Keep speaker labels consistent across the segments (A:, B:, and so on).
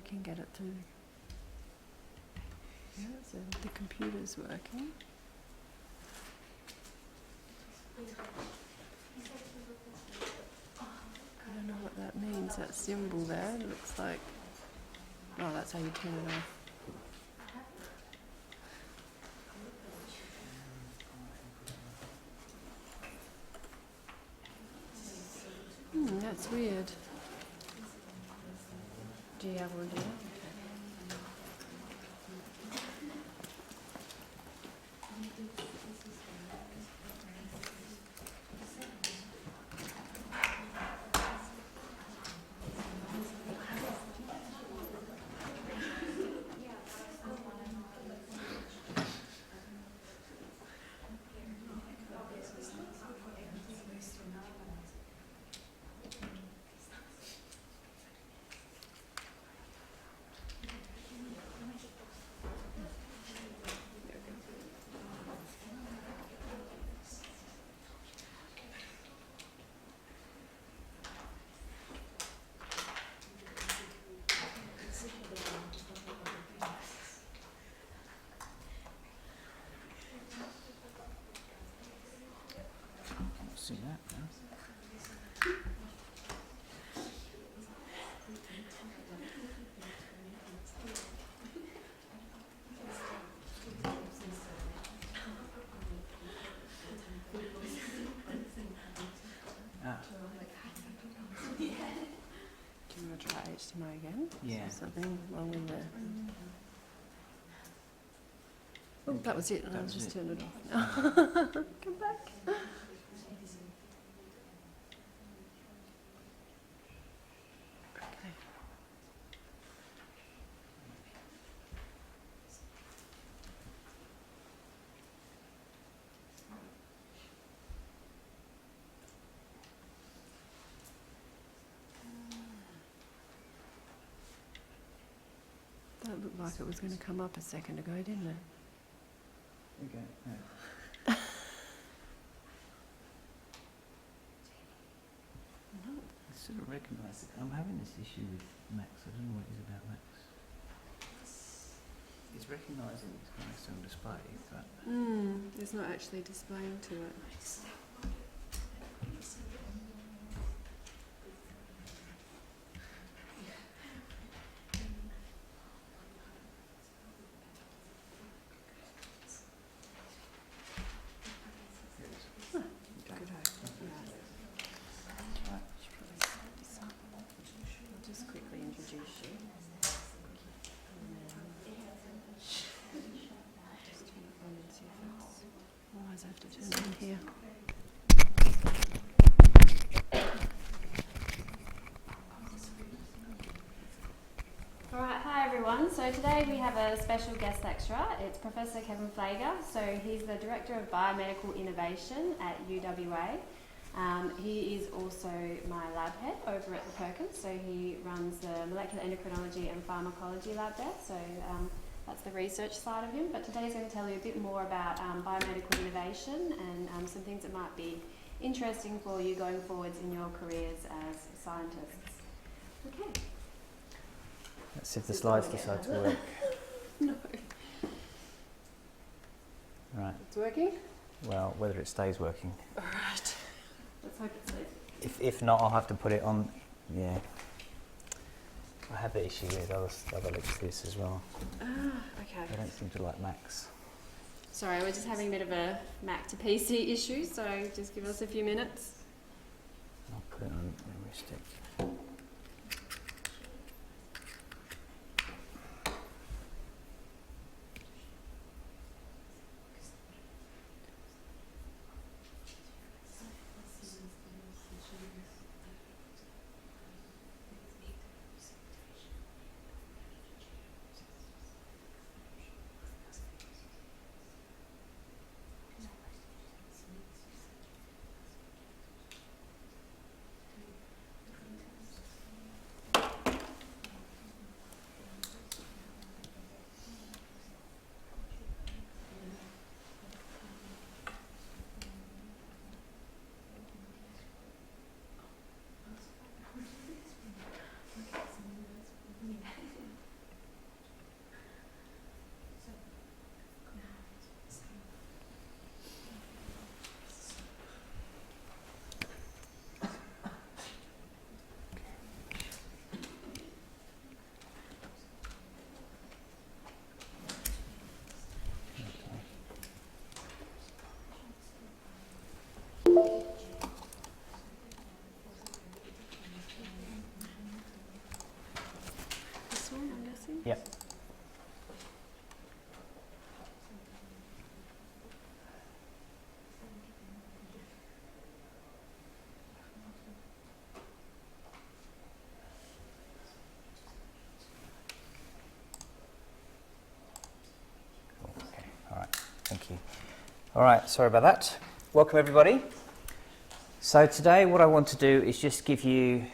A: can get it to... Yeah, so the computer's working. I don't know what that means, that symbol there. It looks like... Oh, that's how you turn it off. That's weird. Do you have one, do you?
B: See that now.
A: Do you want to try HDMI again?
B: Yeah.
A: Is there something wrong with there? Oh, that was it.
B: That
A: I'll
B: was
A: just
B: it.
A: turn it off now. Come back. Okay. That looked like it was going to come up a second ago, didn't it?
B: Okay. No. I sort of recognise it. I'm having this issue with Max. I don't know what it is about Max. It's recognising it's kind of on display, but
A: It's not actually displaying to it. I'll just quickly introduce you. Just turn it on and see if it's... Otherwise I have to turn it on here.
C: Alright, hi everyone. So today we have a special guest lecturer. It's Professor Kevin Flager. So he's the Director of Biomedical Innovation at UWA. He is also my lab head over at the Perkins. So he runs the Molecular Endocrinology and Pharmacology lab there. So that's the research side of him. But today he's going to tell you a bit more about biomedical innovation and some things that might be interesting for you going forwards in your careers as scientists. Okay.
B: let's see if the slides decide to work.
A: No.
B: Right.
A: It's working?
B: Well, whether it stays working.
A: Alright. Let's hope it stays.
B: If not, I'll have to put it on. Yeah. I have the issue with other lectures as well.
A: Okay.
B: They don't seem to like Macs.
A: Sorry, we're just having a bit of a Mac to PC issue, so just give us a few minutes.
B: I'll put it on memory stick.
A: This one, I'm guessing?
B: Yep. Okay, all right, thank you. All right, sorry about that. Welcome everybody. So today what I want to do is just give you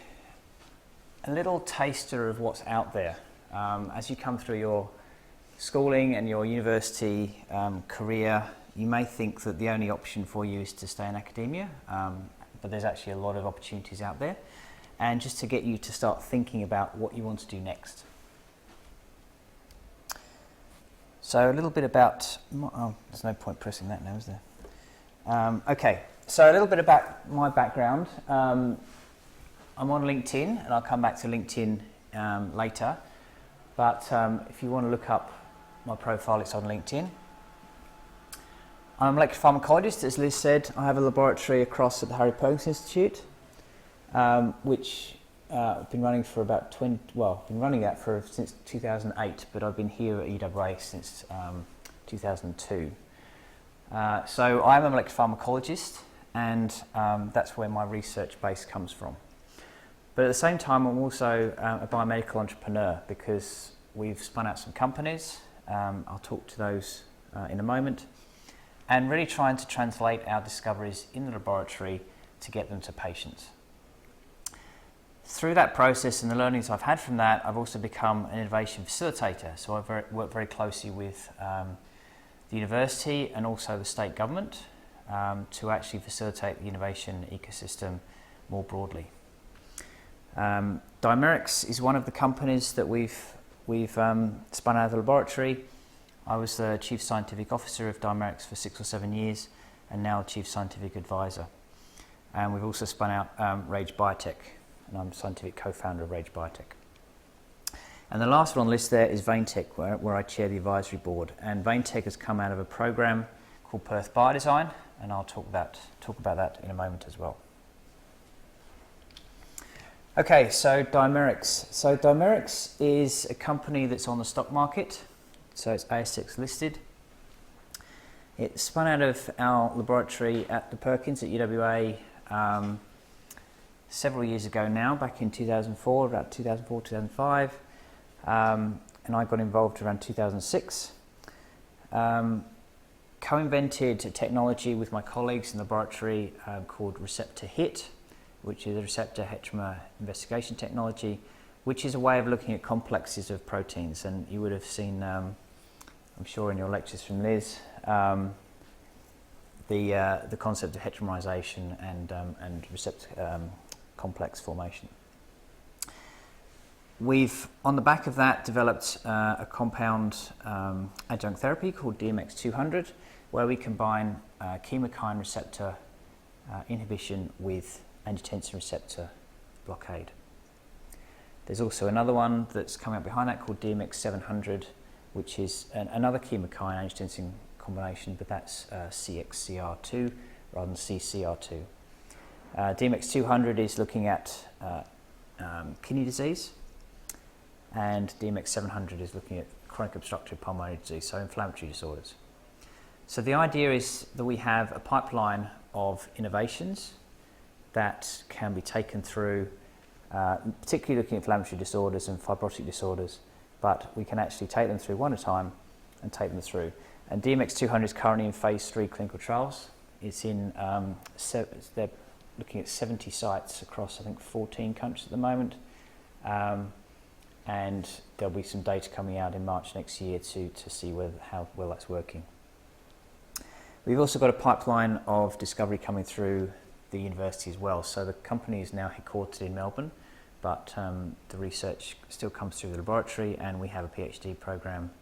B: a little taster of what's out there. As you come through your schooling and your university career, you may think that the only option for you is to stay in academia, but there's actually a lot of opportunities out there, and just to get you to start thinking about what you want to do next. So a little bit about, there's no point pressing that now, is there? Okay, so a little bit about my background. I'm on LinkedIn, and I'll come back to LinkedIn later, but if you want to look up my profile, it's on LinkedIn. I'm a molecular pharmacologist, as Liz said. I have a laboratory across at the Harry-Perkins Institute, which I've been running for about I've been running that since 2008, but I've been here at EWA since 2002. So I'm a molecular pharmacologist, and that's where my research base comes from. But at the same time, I'm also a biomedical entrepreneur, because we've spun out some companies. I'll talk to those in a moment, and really trying to translate our discoveries in the laboratory to get them to patients. Through that process and the learnings I've had from that, I've also become an innovation facilitator. So I work very closely with the university and also the state government to actually facilitate the innovation ecosystem more broadly. Dimerix is one of the companies that we've spun out of the laboratory. I was the Chief Scientific Officer of Dimerix for 6 or 7 years, and now Chief Scientific Advisor. And we've also spun out Rage Biotech, and I'm Scientific Co-Founder of Rage Biotech. And the last one on the list there is Vaintech, where I chair the advisory board. And Vaintech has come out of a program called Perth Biodesign, and I'll talk about that in a moment as well. Okay, so Dimerix. So Dimerix is a company that's on the stock market, so it's ASX listed. It spun out of our laboratory at the Perkins at UWA several years ago now, back in 2004, about 2004, 2005, and I got involved around 2006. Co-invented a technology with my colleagues in the laboratory called receptor HIT, which is a receptor heteromer investigation technology, which is a way of looking at complexes of proteins. And you would have seen, I'm sure in your lectures from Liz, the concept of heteromerization and receptor complex formation. We've, on the back of that, developed a compound adjunct therapy called DMX200, where we combine chemokine receptor inhibition with angiotensin receptor blockade. There's also another one that's coming up behind that called DMX700, which is another chemokine angiotensin combination, but that's CXCR2 rather than CCR2. DMX200 is looking at kidney disease, and DMX700 is looking at chronic obstructive pulmonary disease, so inflammatory disorders. So the idea is that we have a pipeline of innovations that can be taken through, particularly looking at inflammatory disorders and fibrotic disorders, but we can actually take them through one at a time and take them through. And DMX200 is currently in phase 3 clinical trials. It's in, they're looking at 70 sites across, I think, 14 countries at the moment. And there'll be some data coming out in March next year to see how well that's working. We've also got a pipeline of discovery coming through the university as well. So the company is now headquartered in Melbourne, but the research still comes through the laboratory, and we have a PhD program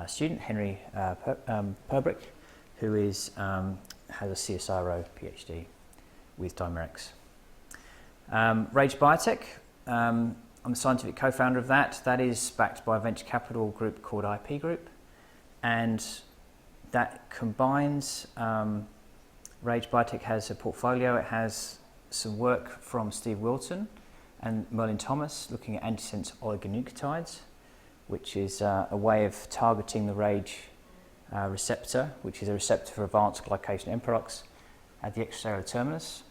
B: student, Henry Perbrick, who is, has a CSIRO PhD with Dimerix. Rage Biotech, I'm the scientific co-founder of that. That is backed by a venture capital group called IP Group, and that combines Rage Biotech has a portfolio. It has some work from Steve Wilton and Merlin Thomas looking at antisense oligonucleotides, which is a way of targeting the RAGE receptor, which is a receptor for advanced glycation end products at the extracellular terminus,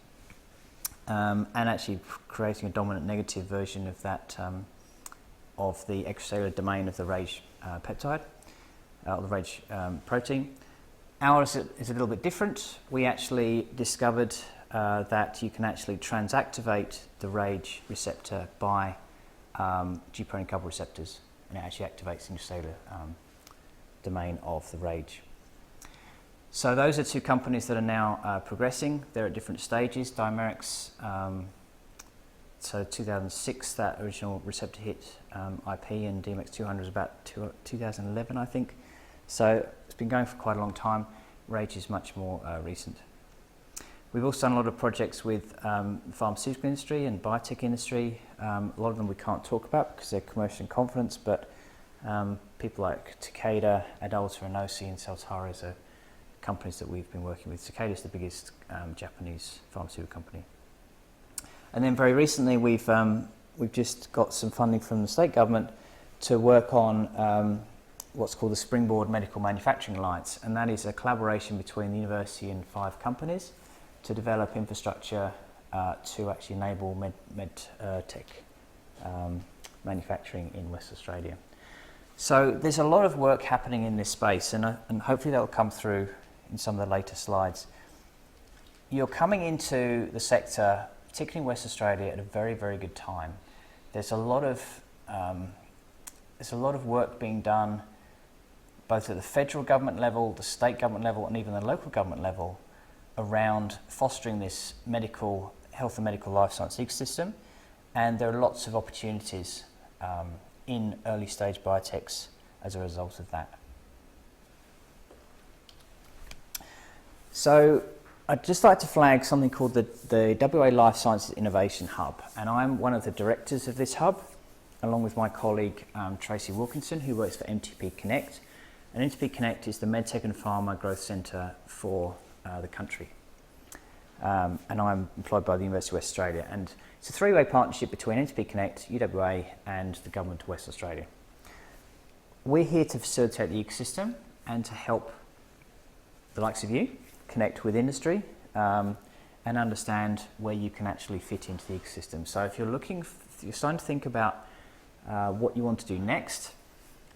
B: and actually creating a dominant negative version of that of the extracellular domain of the RAGE peptide, the RAGE protein. Ours is a little bit different. We actually discovered that you can actually transactivate the RAGE receptor by G protein coupled receptors, and it actually activates the intracellular domain of the RAGE. So those are two companies that are now progressing. They're at different stages. Dimerix, so 2006, that original receptor hit IP, and DMX200 is about 2011, I think. So it's been going for quite a long time. RAGE is much more recent. We've also done a lot of projects with the pharmaceutical industry and biotech industry. A lot of them we can't talk about because they're commercial in confidence, but people like Takeda, Adalta, Inosi, and Celtaris are companies that we've been working with. Takeda is the biggest Japanese pharmaceutical company. And then very recently we've just got some funding from the state government to work on what's called the Springboard Medical Manufacturing Alliance, and that is a collaboration between the university and 5 companies to develop infrastructure to actually enable med-tech manufacturing in West Australia. So there's a lot of work happening in this space, and hopefully that will come through in some of the later slides. You're coming into the sector, particularly in West Australia, at a very, very good time. There's a lot of work being done both at the federal government level, the state government level, and even the local government level around fostering this medical health and medical life science ecosystem, and there are lots of opportunities in early stage biotechs as a result of that. So I'd just like to flag something called the WA Life Sciences Innovation Hub, and I'm one of the directors of this hub, along with my colleague Tracy Wilkinson, who works for MTP Connect. And MTP Connect is the MedTech and Pharma Growth Centre for the country. And I'm employed by the University of West Australia. And it's a 3-way partnership between MTP Connect, UWA, and the Government of West Australia. We're here to facilitate the ecosystem and to help the likes of you connect with industry and understand where you can actually fit into the ecosystem. So if you're starting to think about what you want to do next,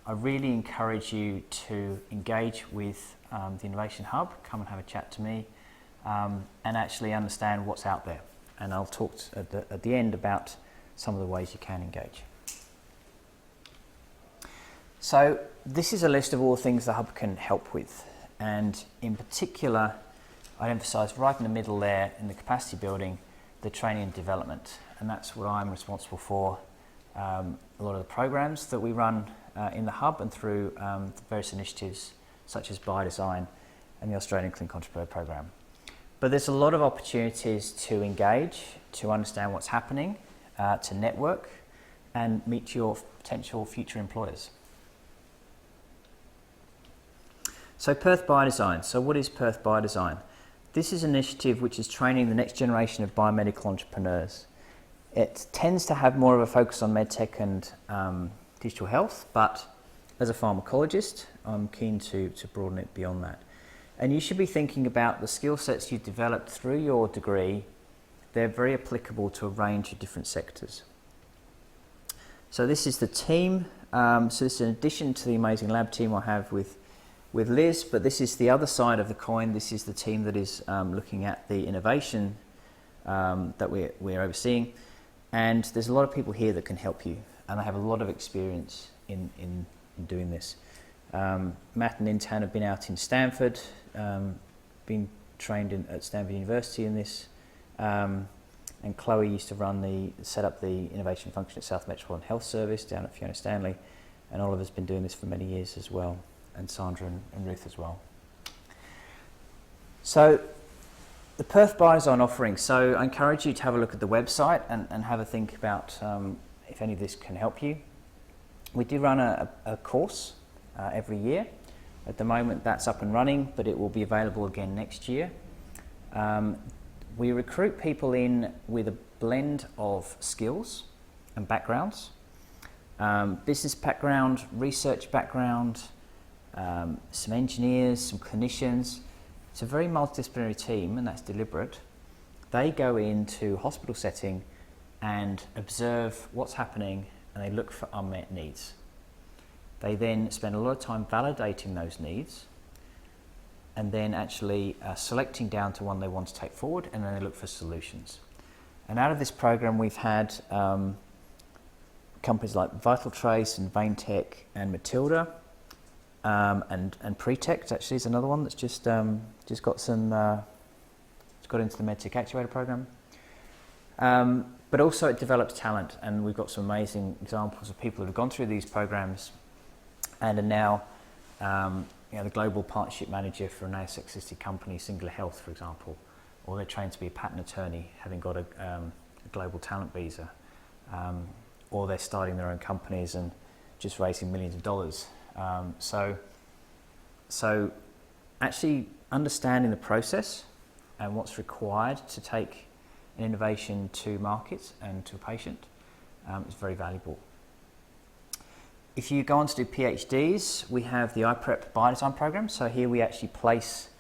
B: I really encourage you to engage with the Innovation Hub, come and have a chat to me, and actually understand what's out there. And I'll talk at the end about some of the ways you can engage. So this is a list of all the things the Hub can help with. And in particular, I emphasise right in the middle there in the capacity building, the training and development. And that's what I'm responsible for. A lot of the programs that we run in the Hub and through various initiatives such as Biodesign and the Australian Clinical Entrepreneur Program. But there's a lot of opportunities to engage, to understand what's happening, to network and meet your potential future employers. So Perth Biodesign. So what is Perth Biodesign? This is an initiative which is training the next generation of biomedical entrepreneurs. It tends to have more of a focus on medtech and digital health, but as a pharmacologist, I'm keen to broaden it beyond that. And you should be thinking about the skill sets you've developed through your degree. They're very applicable to a range of different sectors. So this is the team. So this is in addition to the amazing lab team I have with Liz, but this is the other side of the coin. This is the team that is looking at the innovation that we're overseeing. And there's a lot of people here that can help you, and they have a lot of experience in doing this. Matt and Intan have been out in Stanford, been trained at Stanford University in this, and Chloe used to set up the innovation function at South Metropolitan Health Service down at Fiona Stanley, and Oliver's been doing this for many years as well, and Sandra and Ruth as well. So the Perth Biodesign offering. So I encourage you to have a look at the website and have a think about if any of this can help you. We do run a course every year. At the moment that's up and running, but it will be available again next year. We recruit people in with a blend of skills and backgrounds, business background, research background, some engineers, some clinicians. It's a very multidisciplinary team, and that's deliberate. They go into hospital setting and observe what's happening, and they look for unmet needs. They then spend a lot of time validating those needs, and then actually selecting down to one they want to take forward, and then they look for solutions. And out of this program, we've had companies like Vital Trace and Vaintech and Matilda, and Pretect actually is another one that's just got some got into the MedTech Actuator program. But also it develops talent, and we've got some amazing examples of people who have gone through these programs and are now the global partnership manager for an ASX-listed company, Singular Health, for example, or they're trained to be a patent attorney, having got a global talent visa, or they're starting their own companies and just raising millions of dollars. So actually understanding the process and what's required to take an innovation to market and to a patient is very valuable. If you go on to do PhDs, we have the iPrep Biodesign program. So here we actually place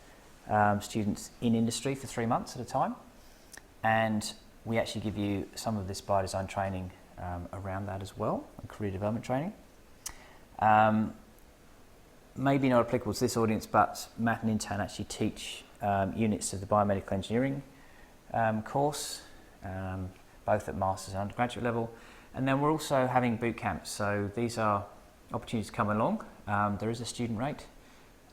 B: students in industry for 3 months at a time, and we actually give you some of this biodesign training around that as well, and career development training. Maybe not applicable to this audience, but Matt and Intan actually teach units of the biomedical engineering course, both at master's and undergraduate level. And then we're also having boot camps. So these are opportunities to come along. There is a student rate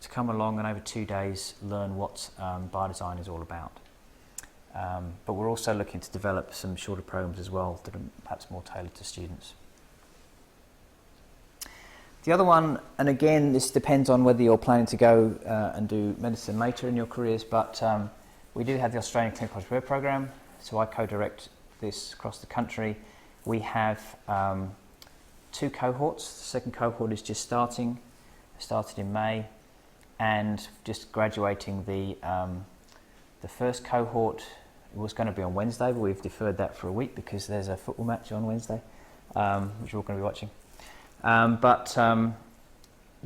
B: to come along and over 2 days learn what biodesign is all about. But we're also looking to develop some shorter programs as well that are perhaps more tailored to students. The other one, and again, this depends on whether you're planning to go and do medicine later in your careers, but we do have the Australian Clinical Career Program, so I co-direct this across the country. We have 2 cohorts. The second cohort is just started in May, and just graduating the first cohort was going to be on Wednesday, but we've deferred that for a week because there's a football match on Wednesday, which we're all going to be watching. But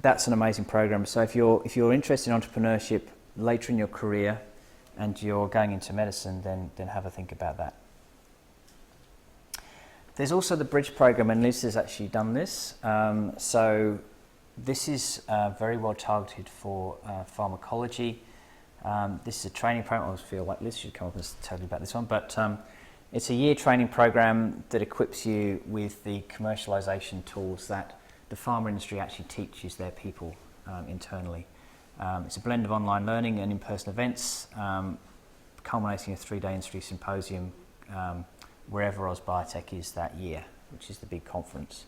B: that's an amazing program. So if you're interested in entrepreneurship later in your career and you're going into medicine, then have a think about that. There's also the Bridge program, and Liz has actually done this. So this is very well targeted for pharmacology. This is a training program. I feel like Liz should come up and tell you about this one, but it's a year training program that equips you with the commercialization tools that the pharma industry actually teaches their people internally. It's a blend of online learning and in-person events, culminating in a 3-day industry symposium wherever Oz Biotech is that year, which is the big conference.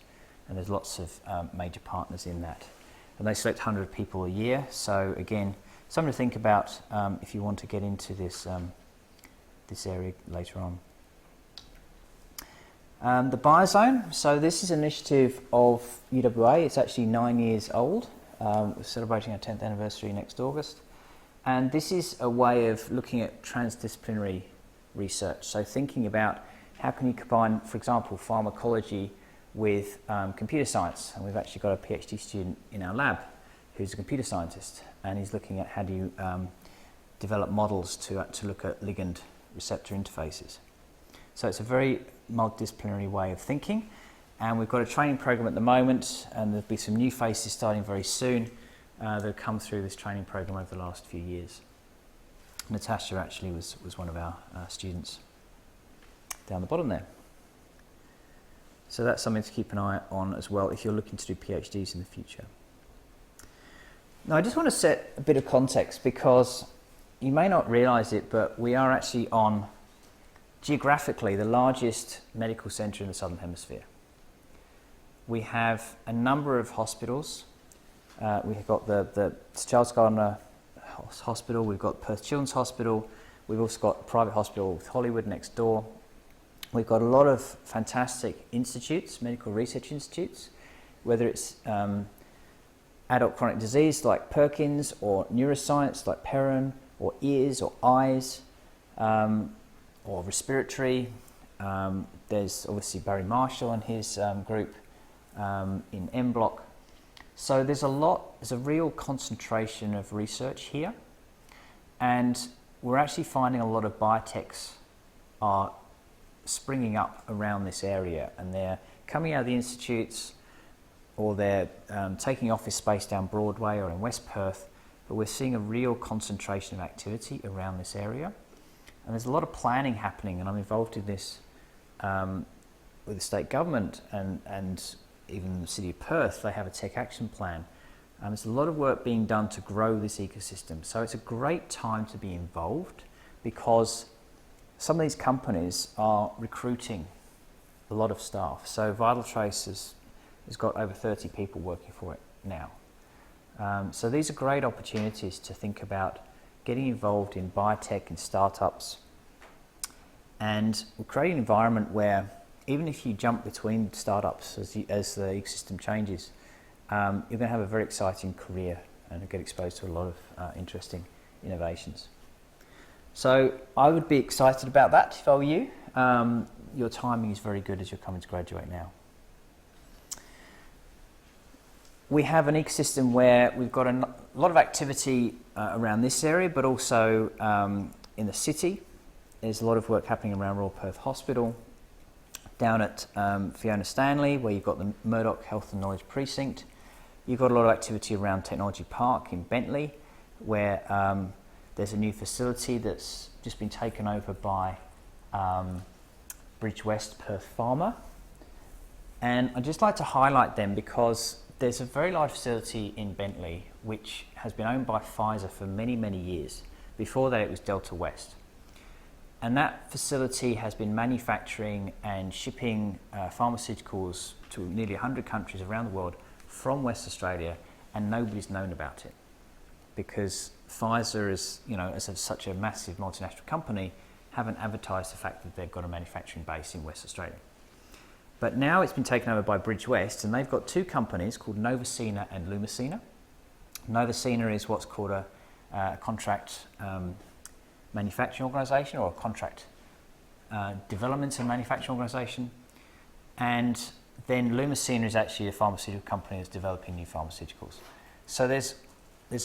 B: And there's lots of major partners in that. And they select 100 people a year. So again, something to think about if you want to get into this area later on. The Biozone, so this is an initiative of UWA. It's actually 9 years old. We're celebrating our 10th anniversary next August. And this is a way of looking at transdisciplinary research. So thinking about how can you combine, for example, pharmacology with computer science. And we've actually got a PhD student in our lab who's a computer scientist, and he's looking at how do you develop models to look at ligand receptor interfaces. So it's a very multidisciplinary way of thinking, and we've got a training program at the moment, and there'll be some new faces starting very soon that have come through this training program over the last few years. Natasha actually was one of our students down the bottom there. So that's something to keep an eye on as well if you're looking to do PhDs in the future. Now I just want to set a bit of context because you may not realise it, but we are actually on geographically the largest medical centre in the Southern Hemisphere. We have a number of hospitals. We've got the Charles Gardner Hospital, we've got Perth Children's Hospital, we've also got a private hospital with Hollywood next door. We've got a lot of fantastic institutes, medical research institutes, whether it's adult chronic disease like Perkins, or neuroscience like Perrin, or ears or eyes. or respiratory. There's obviously Barry Marshall and his group in M Block. So there's a real concentration of research here, and we're actually finding a lot of biotechs are springing up around this area, and they're coming out of the institutes, or they're taking office space down Broadway or in West Perth, but we're seeing a real concentration of activity around this area. And there's a lot of planning happening, and I'm involved in this with the state government and even the City of Perth. They have a tech action plan. There's a lot of work being done to grow this ecosystem. So it's a great time to be involved, because some of these companies are recruiting a lot of staff. So Vital Trace has got over 30 people working for it now. So these are great opportunities to think about getting involved in biotech and startups. And we're creating an environment where even if you jump between startups as the ecosystem changes, you're going to have a very exciting career and get exposed to a lot of interesting innovations. So I would be excited about that if I were you. Your timing is very good as you're coming to graduate now. We have an ecosystem where we've got a lot of activity around this area, but also in the city. There's a lot of work happening around Royal Perth Hospital, down at Fiona Stanley, where you've got the Murdoch Health and Knowledge Precinct. You've got a lot of activity around Technology Park in Bentley, where there's a new facility that's just been taken over by Bridge West Perth Pharma. And I'd just like to highlight them because there's a very large facility in Bentley which has been owned by Pfizer for many, many years. Before that, it was Delta West. And that facility has been manufacturing and shipping pharmaceuticals to nearly 100 countries around the world from West Australia, and nobody's known about it because Pfizer is, as such a massive multinational company, haven't advertised the fact that they've got a manufacturing base in West Australia. But now it's been taken over by Bridge West, and they've got two companies called Novacina and Lumacina. Novacina is what's called a contract manufacturing organisation, or a contract development and manufacturing organisation. And then Lumacina is actually a pharmaceutical company that's developing new pharmaceuticals. So there's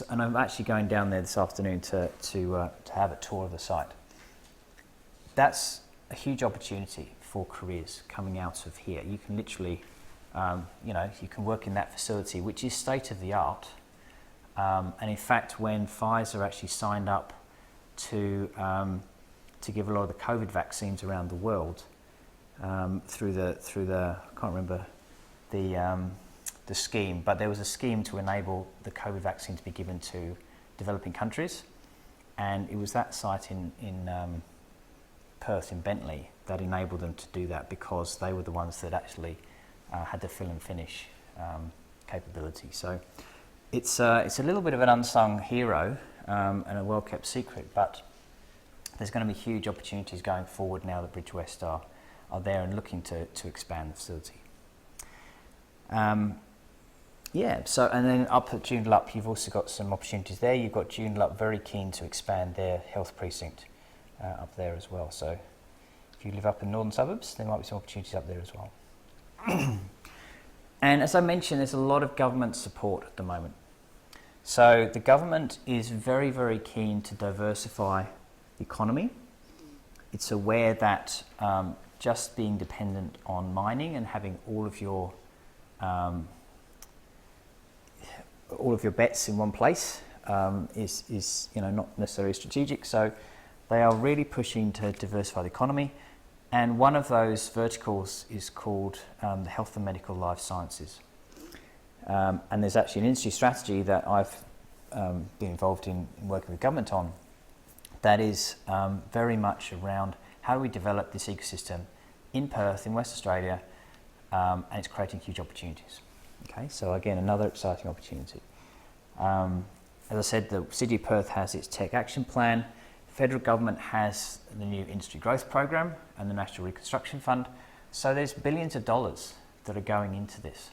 B: and I'm actually going down there this afternoon to have a tour of the site. That's a huge opportunity for careers coming out of here. You can literally, you can work in that facility, which is state of the art. And in fact, when Pfizer actually signed up to give a lot of the COVID vaccines around the world through the I can't remember the scheme, but there was a scheme to enable the COVID vaccine to be given to developing countries, and it was that site in Perth in Bentley that enabled them to do that, because they were the ones that actually had the fill and finish capability. So it's a little bit of an unsung hero and a well-kept secret, but there's going to be huge opportunities going forward now that Bridge West are there and looking to expand the facility. So, and then up at Joondalup, you've also got some opportunities there. You've got Joondalup very keen to expand their health precinct up there as well. So if you live up in northern suburbs, there might be some opportunities up there as well. And as I mentioned, there's a lot of government support at the moment. So the government is very, very keen to diversify the economy. It's aware that just being dependent on mining and having all of your bets in one place is not necessarily strategic. So they are really pushing to diversify the economy, and one of those verticals is called the health and medical life sciences. And there's actually an industry strategy that I've been involved in working with government on that is very much around how do we develop this ecosystem in Perth, in West Australia, and it's creating huge opportunities. Okay, so again, another exciting opportunity. As I said, the City of Perth has its Tech Action Plan. The federal government has the new Industry Growth Program and the National Reconstruction Fund. So there's billions of dollars that are going into this.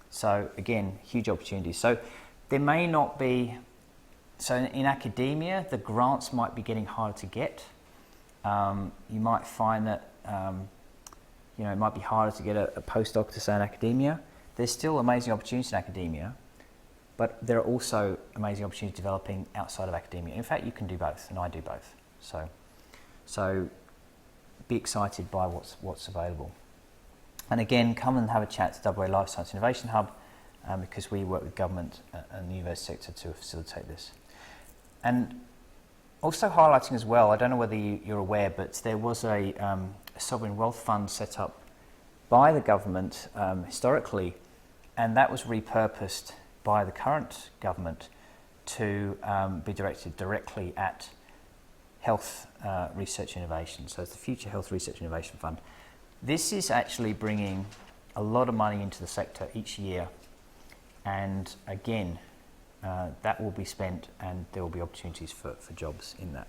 B: So again, huge opportunities. So there may not be So in academia, the grants might be getting harder to get. You might find that it might be harder to get a postdoc to say in academia. There's still amazing opportunities in academia, but there are also amazing opportunities developing outside of academia. In fact, you can do both, and I do both. So be excited by what's available. And again, come and have a chat to WA Life Science Innovation Hub, because we work with government and the university sector to facilitate this. And also highlighting as well, I don't know whether you're aware, but there was a sovereign wealth fund set up by the government historically, and that was repurposed by the current government to be directed directly at health research innovation. So it's the Future Health Research Innovation Fund. This is actually bringing a lot of money into the sector each year, and again, that will be spent and there will be opportunities for jobs in that.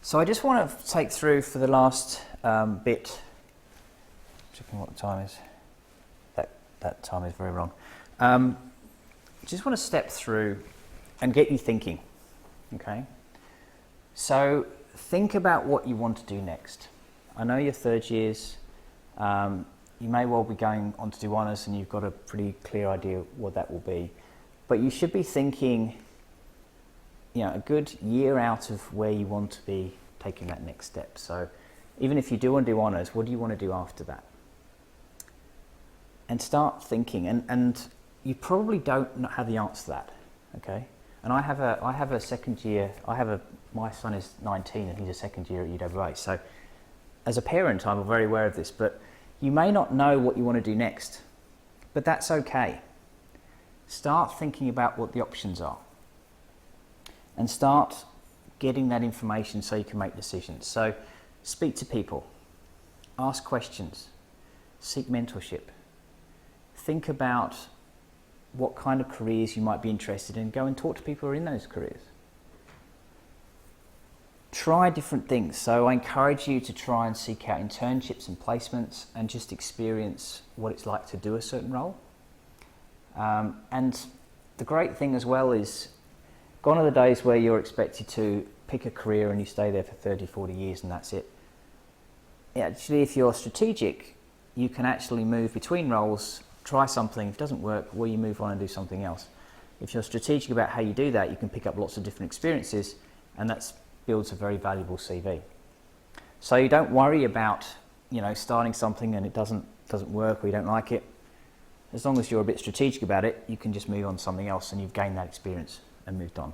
B: So I just want to take through for the last bit, checking what the time is. That time is very wrong. Just want to step through and get you thinking, okay? So think about what you want to do next. I know you're third years, you may well be going on to do honours and you've got a pretty clear idea what that will be, but you should be thinking, a good year out of where you want to be taking that next step. So even if you do want to do honours, what do you want to do after that? And start thinking, and you probably don't not have the answer to that, okay? And I have a second year, my son is 19 and he's a second year at UWA, so as a parent I'm very aware of this, but you may not know what you want to do next, but that's okay. Start thinking about what the options are and start getting that information so you can make decisions. So speak to people, ask questions, seek mentorship, think about what kind of careers you might be interested in, go and talk to people who are in those careers. Try different things. So I encourage you to try and seek out internships and placements and just experience what it's like to do a certain role. And the great thing as well is, gone are the days where you're expected to pick a career and you stay there for 30, 40 years and that's it. Actually, if you're strategic, you can actually move between roles, try something. If it doesn't work, well, you move on and do something else. If you're strategic about how you do that, you can pick up lots of different experiences, and that builds a very valuable CV. So you don't worry about, starting something and it doesn't work or you don't like it. As long as you're a bit strategic about it, you can just move on to something else and you've gained that experience and moved on.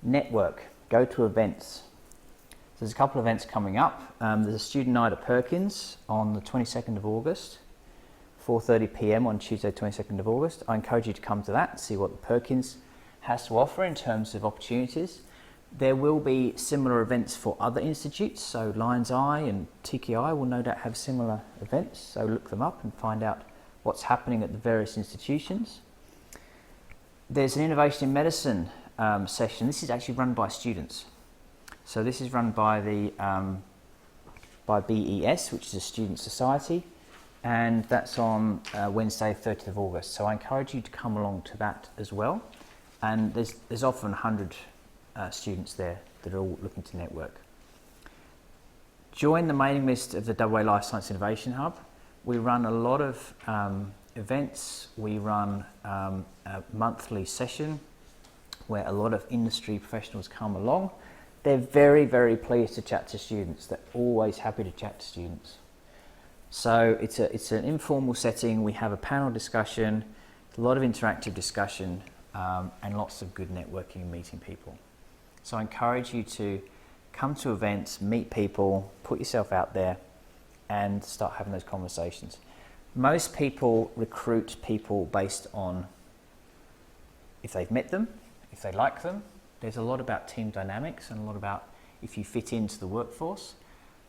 B: Network, go to events. So there's a couple of events coming up. There's a student night at Perkins on the 22nd of August, 4:30 p.m. on Tuesday 22nd of August. I encourage you to come to that and see what the Perkins has to offer in terms of opportunities. There will be similar events for other institutes, so Lions Eye and TKI will no doubt have similar events, so look them up and find out what's happening at the various institutions. There's an Innovation in Medicine session. This is actually run by students. So this is run by the by BES, which is a student society, and that's on Wednesday 30th of August. So I encourage you to come along to that as well. And there's often 100 students there that are all looking to network. Join the mailing list of the WA Life Science Innovation Hub. We run a lot of events. We run a monthly session where a lot of industry professionals come along. They're very, very pleased to chat to students. They're always happy to chat to students. So it's an informal setting. We have a panel discussion, a lot of interactive discussion, and lots of good networking and meeting people. So I encourage you to come to events, meet people, put yourself out there and start having those conversations. Most people recruit people based on if they've met them, if they like them. There's a lot about team dynamics and a lot about if you fit into the workforce.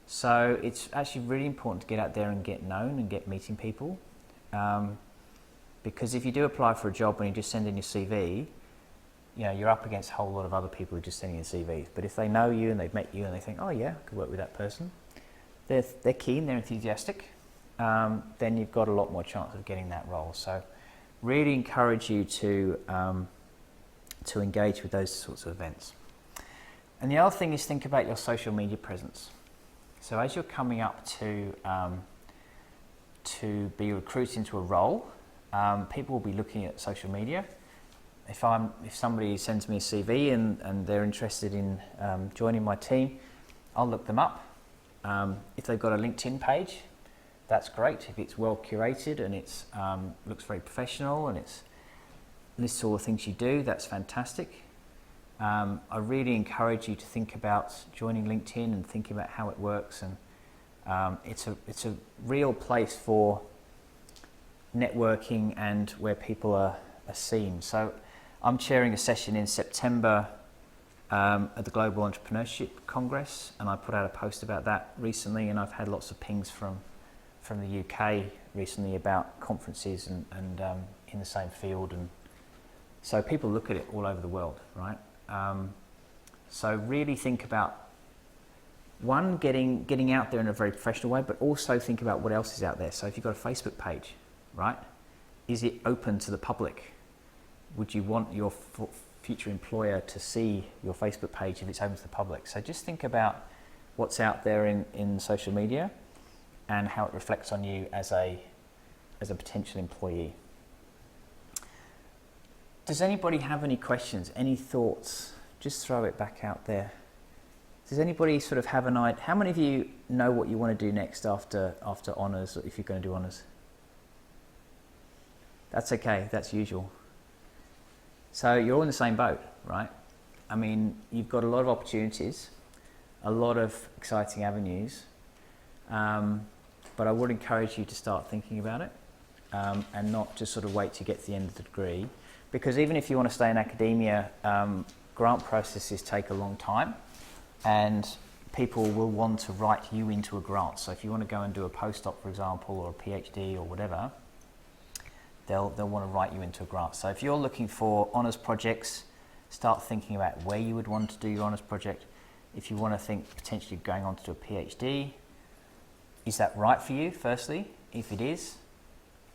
B: So it's actually really important to get out there and get known and get meeting people. Because if you do apply for a job and you just send in your CV, you're up against a whole lot of other people who are just sending in CVs. But if they know you and they've met you and they think, oh yeah, I could work with that person, they're keen, they're enthusiastic, then you've got a lot more chance of getting that role. So really encourage you to engage with those sorts of events. And the other thing is think about your social media presence. So as you're coming up to be recruited into a role, people will be looking at social media. If somebody sends me a CV and they're interested in joining my team, I'll look them up. If they've got a LinkedIn page, that's great. If it's well curated and it's looks very professional and it's lists all the things you do, that's fantastic. I really encourage you to think about joining LinkedIn and thinking about how it works, and it's a real place for networking and where people are seen. So I'm chairing a session in September at the Global Entrepreneurship Congress, and I put out a post about that recently, and I've had lots of pings from the UK recently about conferences and in the same field, and so people look at it all over the world, right? So really think about, one, getting out there in a very professional way, but also think about what else is out there. So if you've got a Facebook page, right, is it open to the public? Would you want your future employer to see your Facebook page if it's open to the public? So just think about what's out there in social media and how it reflects on you as a potential employee. Does anybody have any questions, any thoughts? Just throw it back out there. Does anybody sort of have an idea? How many of you know what you want to do next after honours, if you're going to do honours? That's okay, that's usual. So you're all in the same boat, right? I mean, you've got a lot of opportunities, a lot of exciting avenues, but I would encourage you to start thinking about it and not just sort of wait to get to the end of the degree. Because even if you want to stay in academia, grant processes take a long time, and people will want to write you into a grant. So if you want to go and do a postdoc, for example, or a PhD or whatever, they'll want to write you into a grant. So if you're looking for honours projects, start thinking about where you would want to do your honours project. If you want to think potentially going on to do a PhD, is that right for you, firstly? If it is,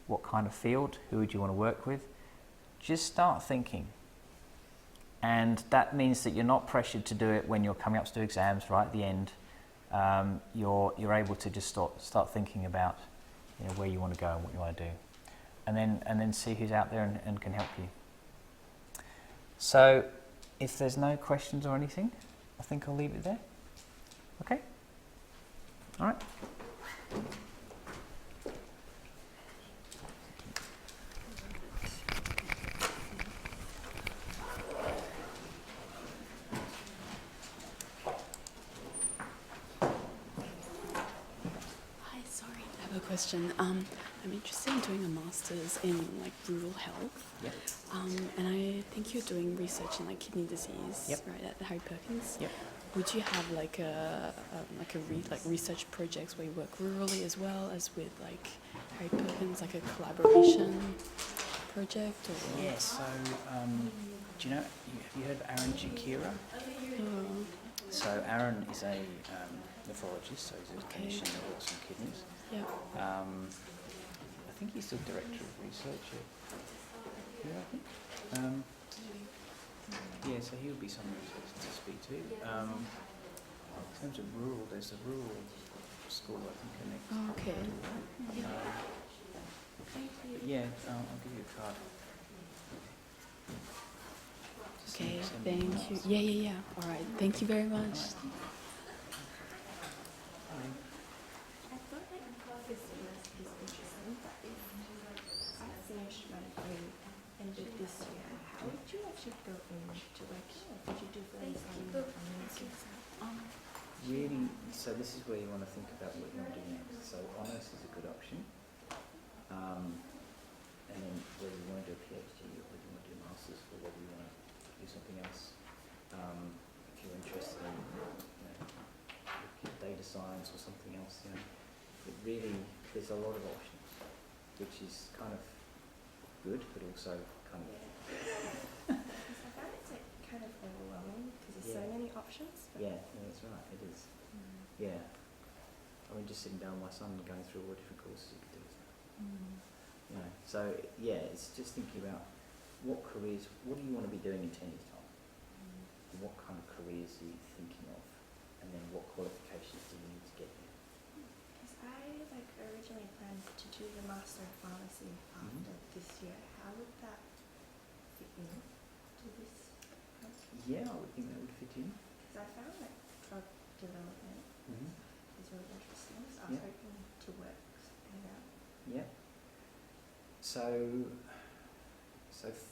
B: what kind of field? Who would you want to work with? Just start thinking. And that means that you're not pressured to do it when you're coming up to do exams right at the end. You're able to just start thinking about, you know, where you want to go and what you want to do. And then see who's out there and can help you. So if there's no questions or anything, I think I'll leave it there. Okay? All right.
D: Question. I'm interested in doing a master's in like rural health.
B: Yep.
D: And I think you're doing research in like kidney disease,
B: Yep.
D: right, at the Harry Perkins.
B: Yep.
D: Would you have like research projects where you work rurally as well as with like Harry Perkins, like a collaboration project? Or?
B: Yeah. So do you know? Have you heard of Aaron Shakira?
D: Oh.
B: So Aaron is a nephrologist, so he's a clinician that works on kidneys.
D: Yeah.
B: I think he's still director of research at, I think. Yeah, so he would be someone to speak to. In terms of rural, there's a rural school I think connects.
D: Oh, okay.
B: But yeah, I'll give you a card.
D: Okay, thank you. Yeah. All right, thank you very much.
E: This year, how would you actually go into like, would you do things
B: Really, so this is where you want to think about what you want to do next. So honours is a good option, and then whether you want to do a PhD or whether you want to do a master's or whether you want to do something else. If you're interested in data science or something else, it really, there's a lot of options, which is kind of good, but also kind of.
E: I find it's like kind of overwhelming because there's so many options.
B: Yeah, that's right, it is. Yeah. I mean, just sitting down with my son and going through all the different courses he could do. You know, so yeah, it's just thinking about what careers, what do you want to be doing in 10 years' time? What kind of careers are you thinking of? And then what qualifications do you need to get there?
E: Because I originally planned to do the Master of Pharmacy after this year. How would that fit in to this?
B: Yeah, I would think that would fit in.
E: Because I found drug development is really interesting, so I was
B: Yeah.
E: hoping to work something out.
B: Yeah. So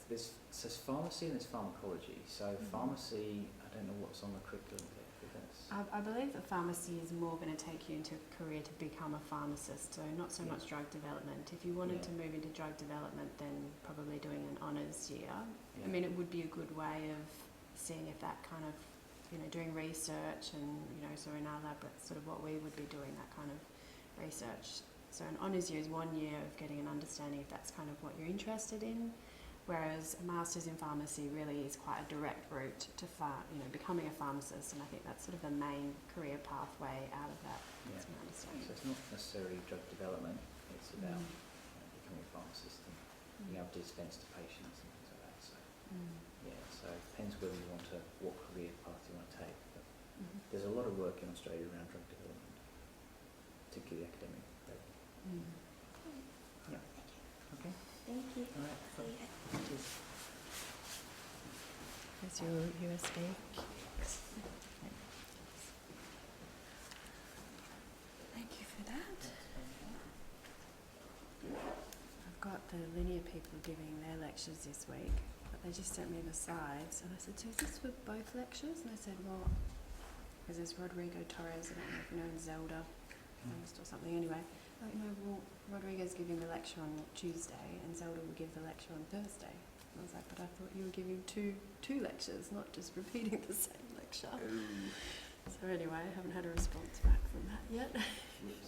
B: there's pharmacy and there's pharmacology. So pharmacy, I don't know what's on the curriculum there, but that's
C: I believe that pharmacy is more going to take you into a career to become a pharmacist, so not so much drug development. If you wanted to move into drug development, then probably doing an honours year.
B: yeah.
C: I mean, it would be a good way of seeing if that kind of, you know, doing research and, you know, so in our lab, that's sort of what we would be doing, that kind of research. So an honours year is 1 year of getting an understanding if that's kind of what you're interested in, whereas a master's in pharmacy really is quite a direct route to becoming a pharmacist, and I think that's sort of the main career pathway out of that.
B: Yeah.
C: That's my understanding.
B: So it's not necessarily drug development, it's about becoming a pharmacist and being able to dispense to patients and things like that. So yeah, so it depends whether you want to, what career path you want to take. But there's a lot of work in Australia around drug development, particularly academic level. Yeah. Okay.
E: Thank you.
B: All right.
E: See ya.
B: Cheers.
A: There's your USB. Thank you for that. I've got the linear people giving their lectures this week, but they just sent me the slides, and I said, so is this for both lectures? And they said, well, because there's Rodrigo Torres, I don't know if you know, and Zelda or something. Anyway, like, no, well, Rodrigo's giving the lecture on Tuesday, and Zelda will give the lecture on Thursday. And I was like, but I thought you were giving two lectures, not just repeating the same lecture. So anyway, I haven't had a response back from that yet. Anyway,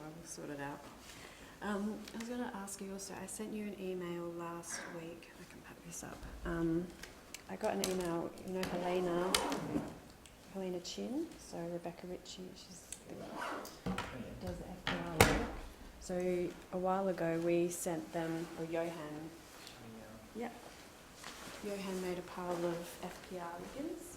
A: we'll sort it out. I was going to ask you also, I sent you an email last week. I can pack this up. I got an email, you know, Helena Chin, so Rebecca Ritchie, she's does the FPR work. So a while ago we sent them, or Johan made a pile of FPR ligands.